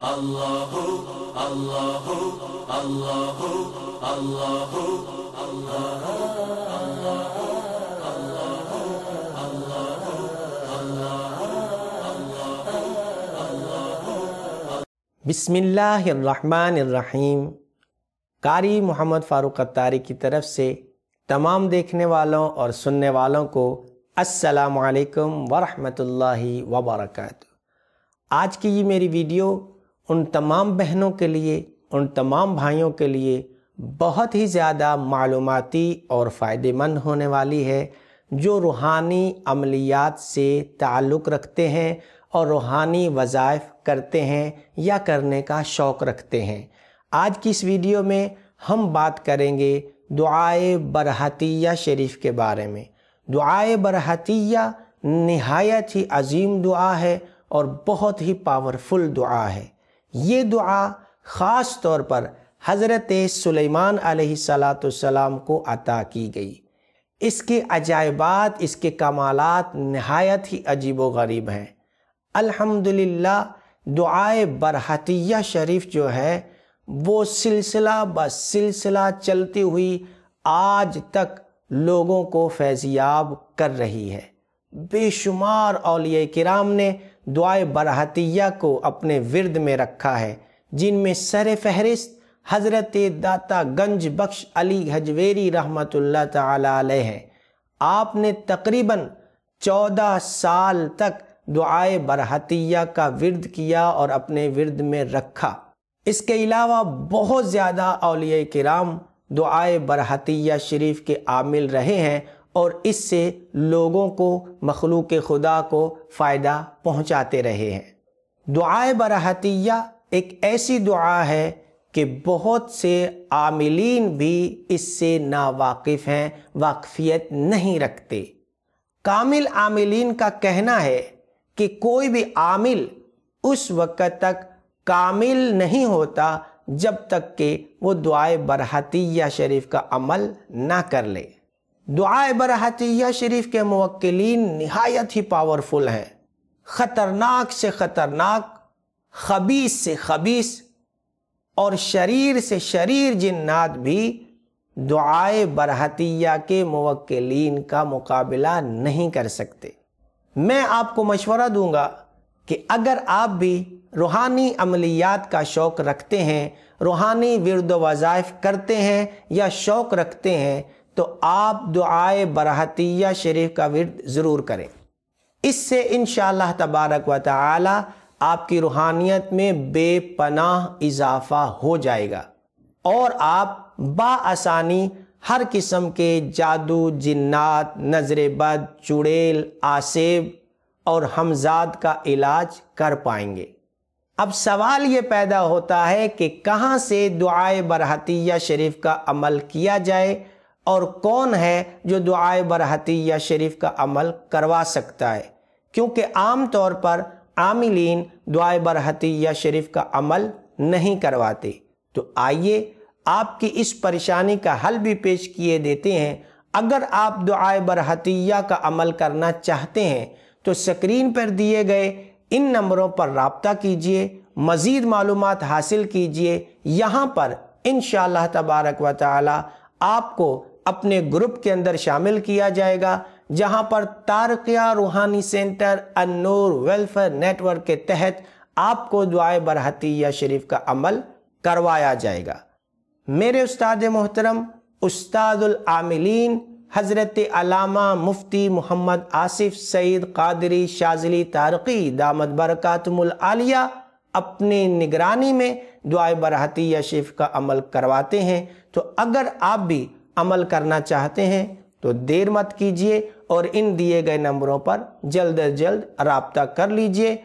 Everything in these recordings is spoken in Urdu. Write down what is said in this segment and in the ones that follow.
اللہ اللہ اللہ اللہ بسم اللہ الرحمن الرحیم۔ قاری محمد فاروق عطاری کی طرف سے تمام دیکھنے والوں اور سننے والوں کو السلام علیکم ورحمۃ اللہ وبرکاتہ۔ آج کی یہ میری ویڈیو ان تمام بہنوں کے لیے، ان تمام بھائیوں کے لیے بہت ہی زیادہ معلوماتی اور فائدہ مند ہونے والی ہے، جو روحانی عملیات سے تعلق رکھتے ہیں اور روحانی وظائف کرتے ہیں یا کرنے کا شوق رکھتے ہیں۔ آج کی اس ویڈیو میں ہم بات کریں گے دعائے برحتیہ شریف کے بارے میں۔ دعائے برحتیہ نہایت ہی عظیم دعا ہے اور بہت ہی پاورفل دعا ہے۔ یہ دعا خاص طور پر حضرت سلیمان علیہ السلام کو عطا کی گئی۔ اس کے عجائبات، اس کے کمالات نہایت ہی عجیب و غریب ہیں۔ الحمدللہ دعائے برحتیہ شریف جو ہے وہ سلسلہ بہ سلسلہ چلتی ہوئی آج تک لوگوں کو فیضیاب کر رہی ہے۔ بے شمار اولیاء کرام نے دعائے برحتیہ کو اپنے ورد میں رکھا ہے، جن میں سر فہرست حضرت داتا گنج بخش علی حجویری رحمۃ اللہ تعالی علیہ ہیں۔ آپ نے تقریباً 14 سال تک دعائے برحتیہ کا ورد کیا اور اپنے ورد میں رکھا۔ اس کے علاوہ بہت زیادہ اولیاء کرام دعائے برحتیہ شریف کے عامل رہے ہیں اور اس سے لوگوں کو، مخلوق خدا کو فائدہ پہنچاتے رہے ہیں۔ دعائے برحتیہ ایک ایسی دعا ہے کہ بہت سے عاملین بھی اس سے ناواقف ہیں، واقفیت نہیں رکھتے۔ کامل عاملین کا کہنا ہے کہ کوئی بھی عامل اس وقت تک کامل نہیں ہوتا جب تک کہ وہ دعائے برحتیہ شریف کا عمل نہ کر لے۔ دعائے برحتیہ شریف کے موکلین نہایت ہی پاورفل ہیں۔ خطرناک سے خطرناک، خبیث سے خبیث اور شریر سے شریر جنات بھی دعائے برحتیہ کے موکلین کا مقابلہ نہیں کر سکتے۔ میں آپ کو مشورہ دوں گا کہ اگر آپ بھی روحانی عملیات کا شوق رکھتے ہیں، روحانی ورد و وظائف کرتے ہیں یا شوق رکھتے ہیں، تو آپ دعائے برحتیہ شریف کا ورد ضرور کریں۔ اس سے انشاءاللہ تبارک و تعالی آپ کی روحانیت میں بے پناہ اضافہ ہو جائے گا اور آپ بآسانی ہر قسم کے جادو، جنات، نظر بد، چڑیل، آسیب اور ہمزاد کا علاج کر پائیں گے۔ اب سوال یہ پیدا ہوتا ہے کہ کہاں سے دعائے برحتیہ شریف کا عمل کیا جائے اور کون ہے جو دعائے برحتیہ شریف کا عمل کروا سکتا ہے، کیونکہ عام طور پر عاملین دعائے برحتیہ شریف کا عمل نہیں کرواتے۔ تو آئیے آپ کی اس پریشانی کا حل بھی پیش کیے دیتے ہیں۔ اگر آپ دعائے برحتیہ کا عمل کرنا چاہتے ہیں تو سکرین پر دیے گئے ان نمبروں پر رابطہ کیجئے، مزید معلومات حاصل کیجئے۔ یہاں پر انشاءاللہ تبارک و تعالی آپ کو اپنے گروپ کے اندر شامل کیا جائے گا، جہاں پر تارقیہ روحانی سینٹر النور ویلفیئر نیٹ ورک کے تحت آپ کو دعائے برحتیہ شریف کا عمل کروایا جائے گا۔ میرے استاد محترم، استاد العاملین حضرت علامہ مفتی محمد آصف سعید قادری شاذلی تارقی دامت برکاتہم العالیہ اپنی نگرانی میں دعائے برحتیہ شریف کا عمل کرواتے ہیں۔ تو اگر آپ بھی عمل کرنا چاہتے ہیں تو دیر مت کیجیے اور ان دیے گئے نمبروں پر جلد از جلد رابطہ کر لیجئے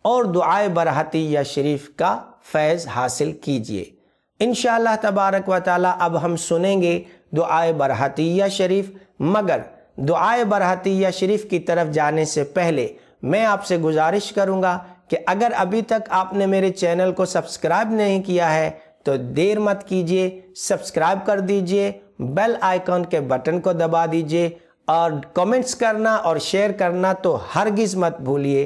اور دعائے برحتیہ شریف کا فیض حاصل کیجیے۔ انشاءاللہ تبارک و تعالی اب ہم سنیں گے دعائے برحتیہ شریف، مگر دعائے برحتیہ شریف کی طرف جانے سے پہلے میں آپ سے گزارش کروں گا کہ اگر ابھی تک آپ نے میرے چینل کو سبسکرائب نہیں کیا ہے تو دیر مت کیجیے، سبسکرائب کر دیجیے، بیل آئیکن کے بٹن کو دبا دیجیے اور کمنٹس کرنا اور شیئر کرنا تو ہرگز مت بھولیے۔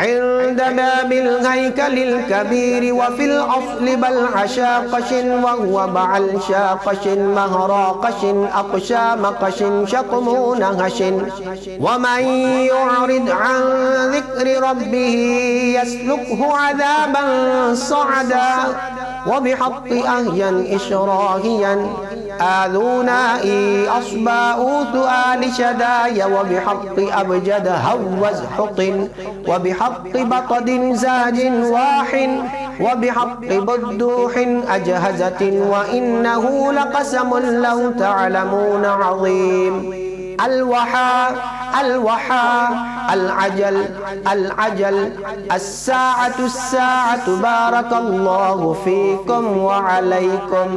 عند باب الهيكل الكبير وفي الأصل بلع شاقش وهو بعل شاقش مهراقش أقشى مقش شقم نهش ومن يعرض عن ذكر ربه يسلكه عذابا صعدا وبحق أهيا إشراهيا آذونائي أصباؤوت آل شدايا وبحق أبجد هوز حط وبحق بطد زاج واح وبحق بدوح أجهزة وإنه لقسم لو تعلمون عظيم الوحى العجل الساعة بارك الله فيكم وعليكم